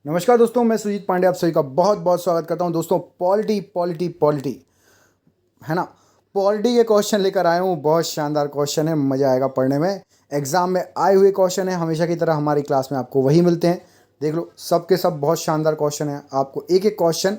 नमस्कार दोस्तों, मैं सुजीत पांडे आप सभी का बहुत बहुत स्वागत करता हूं। दोस्तों, पॉलिटी पॉलिटी पॉलिटी है ना। पॉलिटी के क्वेश्चन लेकर आया हूं। बहुत शानदार क्वेश्चन है, मज़ा आएगा पढ़ने में। एग्जाम में आए हुए क्वेश्चन है, हमेशा की तरह हमारी क्लास में आपको वही मिलते हैं। देख लो, सब के सब बहुत शानदार क्वेश्चन है। आपको एक एक क्वेश्चन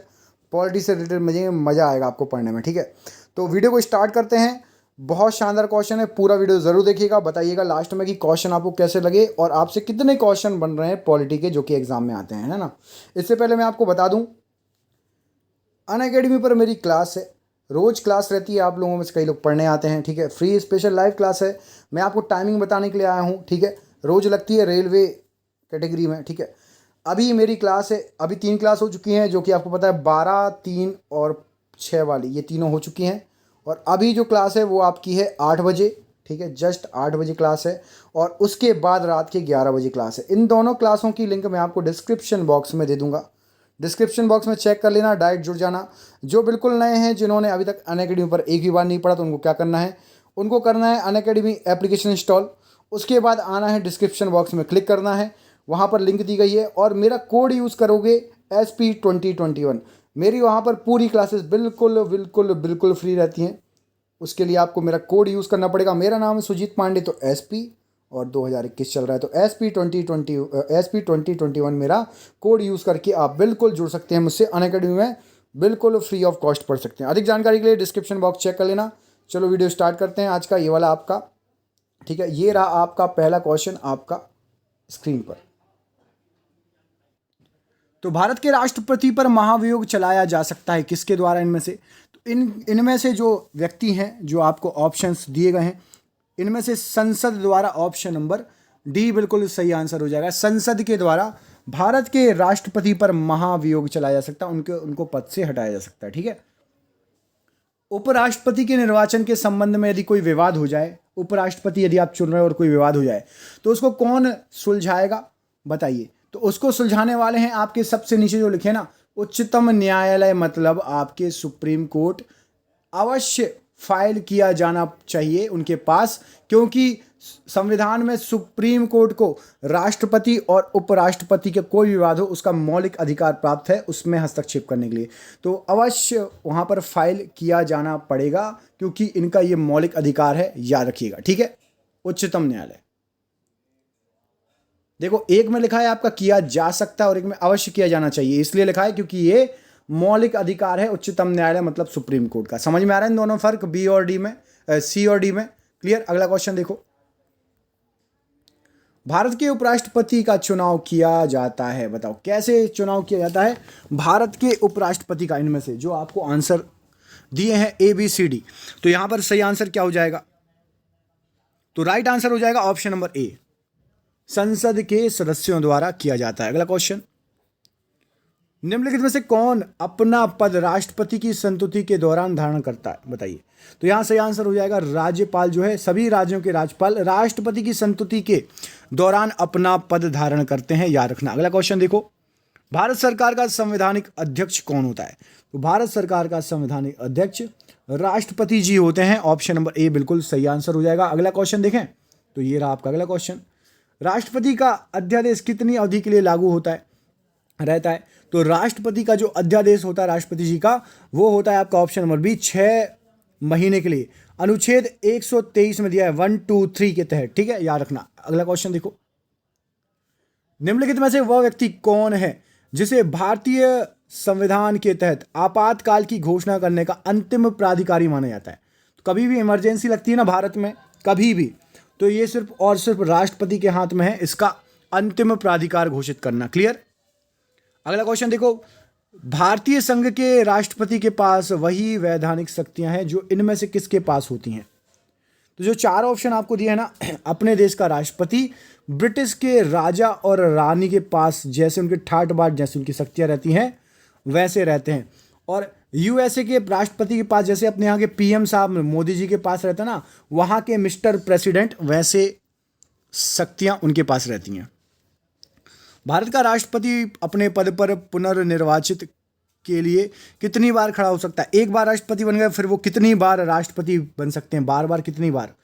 पॉलिटी से रिलेटेड मज़ा आएगा आपको पढ़ने में, ठीक है। तो वीडियो को स्टार्ट करते हैं। बहुत शानदार क्वेश्चन है, पूरा वीडियो ज़रूर देखिएगा। बताइएगा लास्ट में कि क्वेश्चन आपको कैसे लगे और आपसे कितने क्वेश्चन बन रहे हैं पॉलिटी के जो कि एग्जाम में आते हैं, है ना। इससे पहले मैं आपको बता दूं, अनअकैडमी पर मेरी क्लास है। रोज़ क्लास रहती है, आप लोगों में से कई लोग पढ़ने आते हैं, ठीक है। फ्री स्पेशल लाइव क्लास है। मैं आपको टाइमिंग बताने के लिए आया हूँ, ठीक है। रोज़ लगती है रेलवे कैटेगरी में, ठीक है। अभी मेरी क्लास है, अभी 3 क्लास हो चुकी हैं जो कि आपको पता है, 12, 3 और 6 वाली, ये तीनों हो चुकी हैं। और अभी जो क्लास है वो आपकी है 8 बजे, ठीक है। जस्ट 8 बजे क्लास है और उसके बाद रात के 11 बजे क्लास है। इन दोनों क्लासों की लिंक मैं आपको डिस्क्रिप्शन बॉक्स में दे दूंगा। डिस्क्रिप्शन बॉक्स में चेक कर लेना, डायरेक्ट जुड़ जाना। जो बिल्कुल नए हैं, जिन्होंने अभी तक अनअकैडमी पर एक भी बार नहीं पढ़ा, तो उनको क्या करना है, उनको करना है अनअकैडमी एप्लीकेशन इंस्टॉल। उसके बाद आना है, डिस्क्रिप्शन बॉक्स में क्लिक करना है, वहाँ पर लिंक दी गई है और मेरा कोड यूज़ करोगे SP2021। मेरी वहाँ पर पूरी क्लासेस बिल्कुल बिल्कुल बिल्कुल फ्री रहती हैं। उसके लिए आपको मेरा कोड यूज़ करना पड़ेगा। मेरा नाम है सुजीत पांडे, तो SP और 2021 चल रहा है, तो SP2021 मेरा कोड यूज़ करके आप बिल्कुल जुड़ सकते हैं मुझसे। अनअकैडमी में बिल्कुल फ्री ऑफ कॉस्ट पढ़ सकते हैं। अधिक जानकारी के लिए डिस्क्रिप्शन बॉक्स चेक कर लेना। चलो वीडियो स्टार्ट करते हैं आज का, ये वाला आपका, ठीक है। ये रहा आपका पहला क्वेश्चन आपका स्क्रीन पर। तो भारत के राष्ट्रपति पर महाभियोग चलाया जा सकता है किसके द्वारा? इनमें से तो इनमें से जो व्यक्ति हैं, जो आपको ऑप्शंस दिए गए हैं, इनमें से संसद द्वारा ऑप्शन नंबर डी बिल्कुल सही आंसर हो जाएगा। संसद के द्वारा भारत के राष्ट्रपति पर महाभियोग चलाया जा सकता है, उनको पद से हटाया जा सकता है, ठीक है। उपराष्ट्रपति के निर्वाचन के संबंध में यदि कोई विवाद हो जाए, उपराष्ट्रपति यदि आप चुन रहे हो और कोई विवाद हो जाए, तो उसको कौन सुलझाएगा बताइए? तो उसको सुलझाने वाले हैं आपके सबसे नीचे जो लिखे ना, उच्चतम न्यायालय, मतलब आपके सुप्रीम कोर्ट। अवश्य फाइल किया जाना चाहिए उनके पास, क्योंकि संविधान में सुप्रीम कोर्ट को राष्ट्रपति और उपराष्ट्रपति के कोई विवाद हो उसका मौलिक अधिकार प्राप्त है उसमें हस्तक्षेप करने के लिए। तो अवश्य वहां पर फाइल किया जाना पड़ेगा, क्योंकि इनका ये मौलिक अधिकार है, याद रखिएगा, ठीक है। उच्चतम न्यायालय, देखो एक में लिखा है आपका किया जा सकता है और एक में अवश्य किया जाना चाहिए, इसलिए लिखा है क्योंकि ये मौलिक अधिकार है उच्चतम न्यायालय मतलब सुप्रीम कोर्ट का। समझ में आ रहा है इन दोनों फर्क, बी और डी में, सी और डी में? क्लियर। अगला क्वेश्चन देखो, भारत के उपराष्ट्रपति का चुनाव किया जाता है, बताओ कैसे चुनाव किया जाता है भारत के उपराष्ट्रपति का? इनमें से जो आपको आंसर दिए हैं ABCD, तो यहां पर सही आंसर क्या हो जाएगा? तो राइट आंसर हो जाएगा ऑप्शन नंबर ए, संसद के सदस्यों द्वारा किया जाता है। अगला क्वेश्चन, निम्नलिखित में से कौन अपना पद राष्ट्रपति की संस्तुति के दौरान धारण करता है, बताइए? तो यहां सही आंसर हो जाएगा राज्यपाल, जो है सभी राज्यों के राज्यपाल राष्ट्रपति की संस्तुति के दौरान अपना पद धारण करते हैं, याद रखना। अगला क्वेश्चन देखो, भारत सरकार का संवैधानिक अध्यक्ष कौन होता है? तो भारत सरकार का संवैधानिक अध्यक्ष राष्ट्रपति जी होते हैं। ऑप्शन नंबर ए बिल्कुल सही आंसर हो जाएगा। अगला क्वेश्चन देखें, तो ये रहा आपका अगला क्वेश्चन, राष्ट्रपति का अध्यादेश कितनी अवधि के लिए लागू होता है रहता है? तो राष्ट्रपति का जो अध्यादेश होता है राष्ट्रपति जी का, वो होता है आपका ऑप्शन नंबर बी 6 महीने के लिए। अनुच्छेद 123 में दिया है 1, 2, 3 के तहत, ठीक है, याद रखना। अगला क्वेश्चन देखो, निम्नलिखित में से वह व्यक्ति कौन है जिसे भारतीय संविधान के तहत आपातकाल की घोषणा करने का अंतिम प्राधिकारी माना जाता है? तो कभी भी इमरजेंसी लगती है ना भारत में, कभी भी, तो ये सिर्फ और सिर्फ राष्ट्रपति के हाथ में है इसका अंतिम प्राधिकार घोषित करना। क्लियर। अगला क्वेश्चन देखो, भारतीय संघ के राष्ट्रपति के पास वही वैधानिक शक्तियां हैं जो इनमें से किसके पास होती हैं? तो जो 4 ऑप्शन आपको दिए हैं ना, अपने देश का राष्ट्रपति, ब्रिटिश के राजा और रानी के पास जैसे उनके ठाट बाट जैसे उनकी शक्तियां रहती हैं वैसे रहते हैं, और USA के राष्ट्रपति के पास जैसे अपने यहाँ के PM साहब मोदी जी के पास रहता है ना, वहाँ के मिस्टर प्रेसिडेंट, वैसे शक्तियाँ उनके पास रहती हैं। भारत का राष्ट्रपति अपने पद पर पुनर्निर्वाचित के लिए कितनी बार खड़ा हो सकता है? एक बार राष्ट्रपति बन गए, फिर वो कितनी बार राष्ट्रपति बन सकते हैं? बार बार कितनी बार?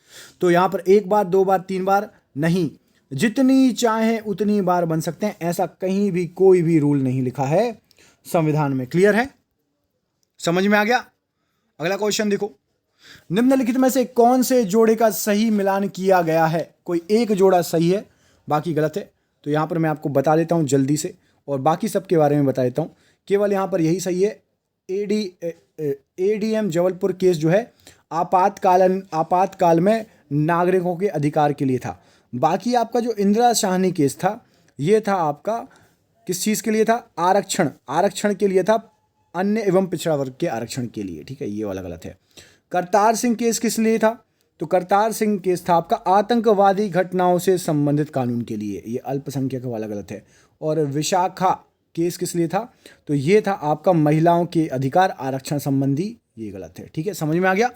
तो यहाँ पर 1 बार, 2 बार, 3 बार नहीं, जितनी चाहें उतनी बार बन सकते हैं, ऐसा कहीं भी कोई भी रूल नहीं लिखा है संविधान में। क्लियर है? समझ में आ गया? अगला क्वेश्चन देखो, निम्नलिखित में से कौन से जोड़े का सही मिलान किया गया है? कोई एक जोड़ा सही है, बाकी गलत है। तो यहां पर मैं आपको बता देता हूं जल्दी से, और बाकी सब के बारे में बता देता हूं। केवल यहां पर यही सही है। एडीएम जबलपुर केस जो है आपातकाल में नागरिकों के अधिकार के लिए था। बाकी आपका जो इंदिरा साहनी केस था, ये था आपका किस चीज़ के लिए था? आरक्षण के लिए था, अन्य एवं पिछड़ा वर्ग के आरक्षण के लिए। ठीक है, ये वाला गलत है। करतार सिंह केस किस लिए था? तो करतार सिंह केस था आपका आतंकवादी घटनाओं से संबंधित कानून के लिए, ये अल्पसंख्यक वाला गलत है। और विशाखा केस किस लिए था? तो ये था आपका महिलाओं के अधिकार आरक्षण संबंधी, ये गलत है। ठीक है, समझ में आ गया?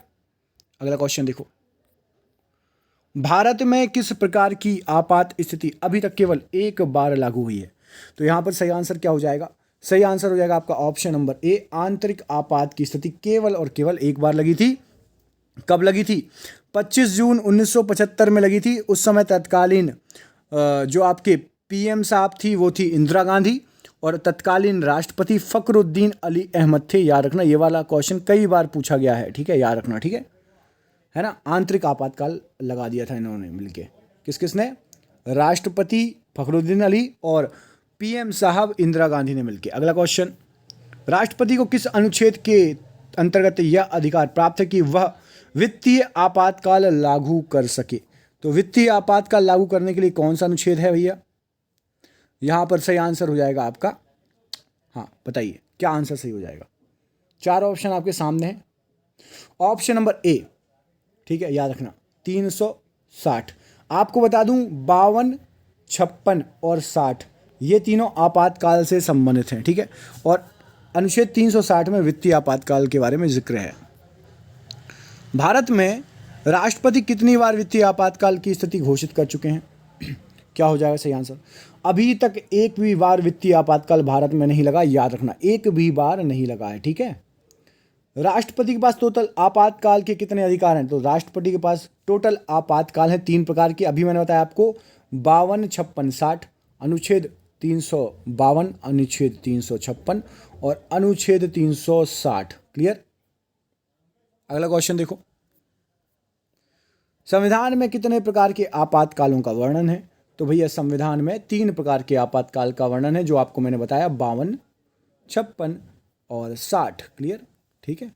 अगला क्वेश्चन देखो, भारत में किस प्रकार की आपात स्थिति अभी तक केवल एक बार लागू हुई है? तो यहां पर सही आंसर क्या हो जाएगा? सही आंसर हो जाएगा आपका ऑप्शन नंबर ए, आंतरिक आपात की स्थिति केवल और केवल एक बार लगी थी। कब लगी थी? 25 जून 1975 में लगी थी। उस समय तत्कालीन जो आपके पीएम साहब थी वो थी इंदिरा गांधी, और तत्कालीन राष्ट्रपति फखरुद्दीन अली अहमद थे। याद रखना, ये वाला क्वेश्चन कई बार पूछा गया है। ठीक है, याद रखना। ठीक है ना? आंतरिक आपातकाल लगा दिया था इन्होंने मिलके। किसने? राष्ट्रपति फखरुद्दीन अली और पीएम साहब इंदिरा गांधी ने मिलके। अगला क्वेश्चन, राष्ट्रपति को किस अनुच्छेद के अंतर्गत यह अधिकार प्राप्त है कि वह वित्तीय आपातकाल लागू कर सके? तो वित्तीय आपातकाल लागू करने के लिए कौन सा अनुच्छेद है भैया? यहां पर सही आंसर हो जाएगा आपका, हाँ बताइए क्या आंसर सही हो जाएगा? 4 ऑप्शन आपके सामने हैं। ऑप्शन नंबर ए, ठीक है, याद रखना, 360। आपको बता दूं 52, 56 और 60 ये तीनों आपातकाल से संबंधित हैं। ठीक है, और अनुच्छेद 360 में वित्तीय आपातकाल के बारे में जिक्र है। भारत में राष्ट्रपति कितनी बार वित्तीय आपातकाल की स्थिति घोषित कर चुके हैं? क्या हो जाएगा सही आंसर? अभी तक एक भी बार वित्तीय आपातकाल भारत में नहीं लगा, याद रखना, एक भी बार नहीं लगा है। ठीक है, राष्ट्रपति के पास टोटल आपातकाल के कितने अधिकार हैं? तो राष्ट्रपति के पास टोटल आपातकाल है 3 प्रकार के। अभी मैंने बताया आपको 52, 56, 60, अनुच्छेद 352, अनुच्छेद 356 और अनुच्छेद 360। क्लियर? अगला क्वेश्चन देखो, संविधान में कितने प्रकार के आपातकालों का वर्णन है? तो भैया संविधान में 3 प्रकार के आपातकाल का वर्णन है, जो आपको मैंने बताया 52, 56 और 60। क्लियर? ठीक है,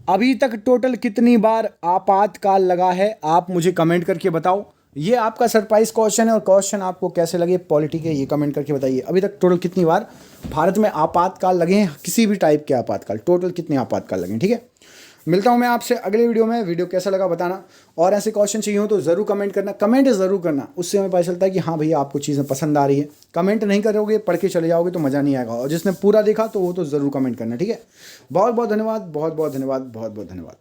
अभी तक टोटल कितनी बार आपातकाल लगा है आप मुझे कमेंट करके बताओ। ये आपका सरप्राइज क्वेश्चन है, और क्वेश्चन आपको कैसे लगे पॉलिटी के, ये कमेंट करके बताइए। अभी तक टोटल कितनी बार भारत में आपातकाल लगे हैं, किसी भी टाइप के आपातकाल, टोटल कितने आपातकाल लगे हैं? ठीक है, मिलता हूं मैं आपसे अगले वीडियो में। वीडियो कैसा लगा बताना, और ऐसे क्वेश्चन चाहिए हो तो ज़रूर कमेंट करना। कमेंट ज़रूर करना, उससे हमें पता चलता है कि हाँ भैया आपको चीज़ें पसंद आ रही है। कमेंट नहीं करोगे, पढ़ के चले जाओगे तो मज़ा नहीं आएगा, और जिसने पूरा देखा तो वो तो ज़रूर कमेंट करना। ठीक है, बहुत बहुत धन्यवाद, बहुत बहुत धन्यवाद, बहुत बहुत धन्यवाद।